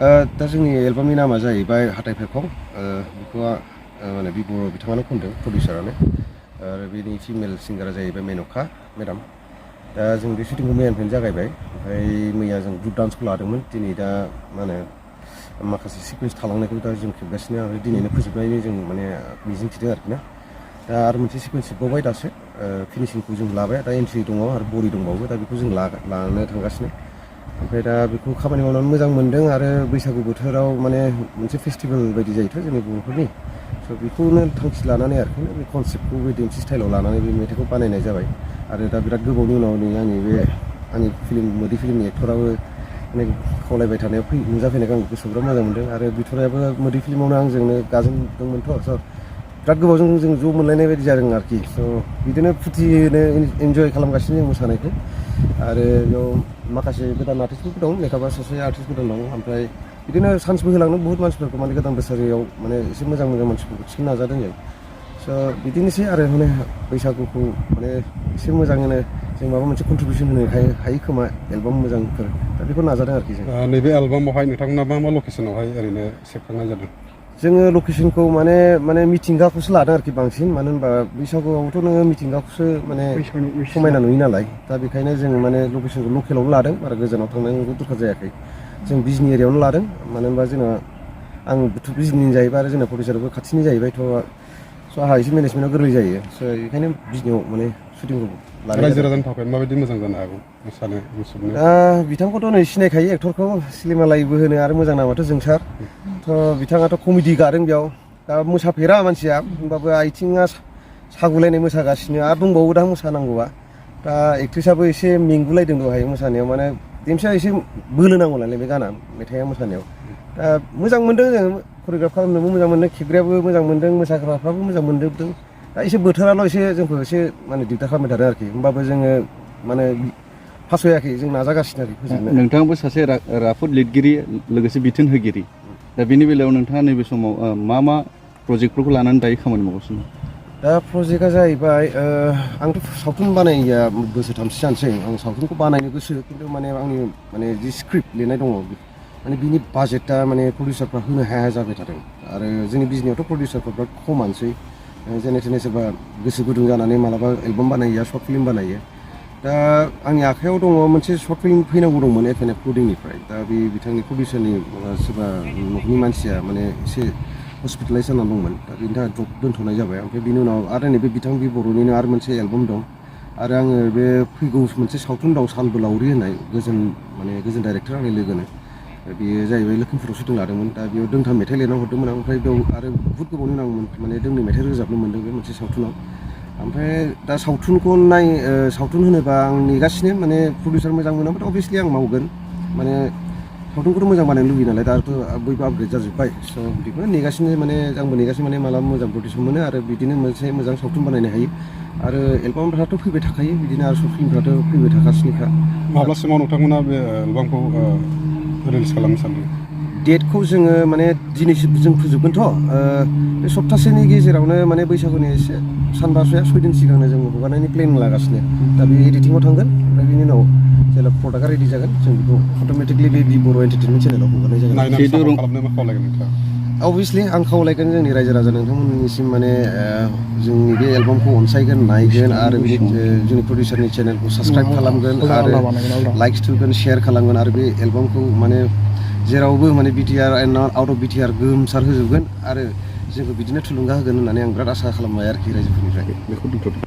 दा जोंनि एलबामनि नामा जाहैबाय हाथाइ फेरखं बेखौ माने बिबर' बिथाङानो खनदों प्रडिउसारानो आरो बेनि फिमेल सिंगारा जाहैबाय मेन'का मेडाम। दा जों बे शुटिंखौ मैयानिफ्रायनो जागायबाय ओमफ्राय मैया जों ग्रुप डान्सखौ लादोंमोन दिनै दा मा होनो माखासे सिकुवेन्स थालांनायखौ दा जों खेबगासिनो आरो दिनैनो फोजोबनायनि जों माने मिजिं थिदों आरोखि ना। दा आरो मोनसे सिकुवेन्स जोबबावबाय दासो फिनिशिंखौ जों लाबाय दा एन्ट्रि दङ आरो बरि दंबावो दा बेखौ जों लानो थांगासिनो। ओमफ्राय दा बेखौ खामानि मावनानै मोजां मोनदों आरो बैसागु बोथोराव माने मोनसे फेस्टिभेल बायदि जायोथ' जोंनि बर'फोरनि स' बेखौनो थांखि लानानै आरोखि बे कनसेप्टखौ बे देमसि स्टाइलाव लानानै बे मेथाइखौ बानायनाय जाबाय आरो दा बिराद गोबावनि उनाव नै आंनि फिल्म मोदै फिल्मनि एक्टराबो माने खावलायबाय थानायाव नुजाफैनायखौ आं गोसोआव बिराद मोजां मोनदों आरो बिथरायाबो मोदै फिल्मावनो आंजोंनो गाजेनदोंमोनथ' स' बिराद गोबावजों जों ज' मोनलायनाय बायदि जादों आरोखि स' बिदिनो फुर्थियैनो इन्जय खालामगासिनो जों मोसानायखौ आरो बेयाव माखासे गोदान आर्टिस्टफोरबो दं लेखाबा सासे आर्टिस्ट गोदान दं ओमफ्राय बिदिनो चान्सबो होलांदों बहुत मानसिफोरखौ माने गोदान बोसोराव माने एसे मोजां मानसिफोरखौ थिसननो नाजादों जों स' बिदिनोसै आरो माने बैसागुखौ माने एसे मोजाङैनो जों माबा मोनसे कन्ट्रिबिउसन होनो हायो खोमा एलबाम मोजांफोर दा बेखौ नाजादों आरोखि जों। नैबे एलबामावहाय नोंथांमोना मा लकेसनावहाय ओरैनो सेबखांनाय जादों? जोङो लकेसनखौ माने मिथिंगाखौसो लादों आरोखि बांसिन मानो होनबा बैसागुआवथ' नोङो मिथिंगाखौसो माने समायना नुयो नालाय दा बेखायनो जों माने लकेसनखौ लकेलावनो लादों बारा गोजानाव थांनांगौ दरखार जायाखै जों बिजनि एरियायावनो लादों मानो होनबा जोंना आंबोथ' बिजनिनि जाहैबाय आरो जोंना प्रडिउसारबो खाथिनि जाहैबायथ' स' आंहा एसे मेनेजमेन्टआव गोरलै जायो स' बेखायनो बिजनियाव माने शुटिंखौ रायजो राजानि थाखाय माबायदि मोजां जानो हागौ मोसानो मुसुरनो? दा बिथांखौथ' नै सिनायखायो एक्टरखौ सिनेमालाइबो होनो आरो मोजां नामाथ' जोंसार थ' बिथाङाथ' कमेडि गादों बेयाव दा मोसाफेरा मानसिया होमबाबो आथिङा सागुलायनाय मोसागासिनो आरो दंबावो दा मोसानांगौआ दा एक्ट्रिसाबो एसे मेंगुलायदों दहाय मोसानायाव माने देमसिया एसे बोलो नांगौ नालाय बे गाना मेथाइआ मोसानायाव दा मोजां मोनदों जों करिय'ग्राफ खालामनोबो मोजां मोनदों खेबग्रायाबो मोजां मोनदों मोसाग्राफ्राबो मोजां मोनजोबदों दा एसे बोथोराल' एसे जोंखौ एसे माने दिगदार खालामबाय थादों आरोखि होमबाबो जोङो माने फासययाखै जों नाजागासिनो आरोखि फोजोबनो। नोंथाङाबो सासे राफोद लिरगिरि लोगोसे बिथोन होगिरि दा बेनि बेलायाव नोंथाङा नैबे समाव मा प्रजेक्टफोरखौ लानानै दायो खामानि मावगासिनो? दा प्रजेक्टआ जाहैबाय आंथ' सावथुन बानायैया बोसोरथामसो जानोसै आं सावथुनखौ बानायनो गोसो खिन्थु माने आंनि माने जि स्क्रिप्ट लिरनाय दङ माने बिनि बाजेटआ माने प्रडिउसारफ्रा होनो हाया जाबाय थादों आरो जोंनि बिजनेयावथ' प्रडिउसारफ्रा बिराद खमानोसै जेने थेने सोरबा गोसो गुदुं जानानै मालाबा एलबाम बानायो सर्ट फिल्म बानायो दा आंनि आखायाव दङ मोनसे सर्ट फिल्म फैनांगौ दंमोन एफएनएफ प्रडिंनिफ्राय दा बे बिथांनि प्रडिउसारनि सोरबा न'खरनि मानसिया माने एसे हस्पिटेलाइज जानानै दंमोन दा बेनि थाखाय द्रप दोनथ'नाय जाबाय ओमफ्राय बिनि उनाव आरो नैबे बिथां बे बर'निनो आरो मोनसे एलबाम दं आरो आङो बे फैगौ मोनसे सावथुन दं सानबोलावरि होननाय गोजोन डाइरेक्टर आंनि लोगोनो बेयो जाहैबाय लखिमपुराव शुटिं लादोंमोन दा बेयाव दोंथाम मेथाइ लिरना हरदोंमोन आं ओमफ्राय बेयाव आरो बुहुत गोबावनि उनाव माने दोंनै मेथाइ रोजाबनो मोन्दों बे मोनसे सावथुनाव ओमफ्राय दा सावथुन होनोबा आं नेगासिनो माने प्रडिउसार मोजां मोनाबाथ' अभियासलि आं मावगोन माने सावथुनखौथ' मोजां बानायनो लुबैयो नालाय दाथ' बयबो आपग्रेड जाजोब्बाय स' बेखौनो नेगासिनो माने आंबो नेगासिनो माने मालाबा मोजां प्रडिउसार मोनो आरो बिदिनो मोनसे मोजां सावथुन बानायनो हायो आरो एलबामफ्राथ' फैबाय थाखायो बिदिनो आरो सर्ट फिल्मफ्राथ' फैबाय थागासिनोखा। माब्लासिमाव नोंथांमोना बे एलबामखौ रिलिज खालामनो सानदों? डेटखौ जोङो माने दिनैसो जों फोजोबगोनथ' बे सप्तासेनि गेजेरावनो माने बैसागुनि एसे सानबासोया 6 दिन सिगांनो जों हगारनायनि प्लेनिं लागासिनो दा बे एडिटिंआव थांगोन ओमफ्राय बिनि उनाव जेब्ला प्रडाक्टआ रेडि जागोन जों बेखौ अट'मेटिकलि बे बर' एन्टारटेनमेन्ट चेनेलाव हगारनाय जागोन। नायनानै सापर्ट खालामनो मा खावलायगोन नोंथाङा? अभियासलि आं खावलायगोन जोंनि रायजो राजा नोंथांमोननिसिम माने जोंनि बे एलबामखौ अनसायगोन नायगोन आरो जोंनि प्रडिउसारनि चेनेलखौ साबसक्राइब खालामगोन आरो लाइक्स थुगोन शेयार खालामगोन आरो बे एलबामखौ माने जेरावबो माने BTR and out of BTR गोमसार होजोबगोन आरो जोंखौ बिदिनो थुलुंगा होगोन होननानै आं बिराद आसा खालामबाय आरोखि रायजोफोरनिफ्राय। बेखौ दोनथ'दो।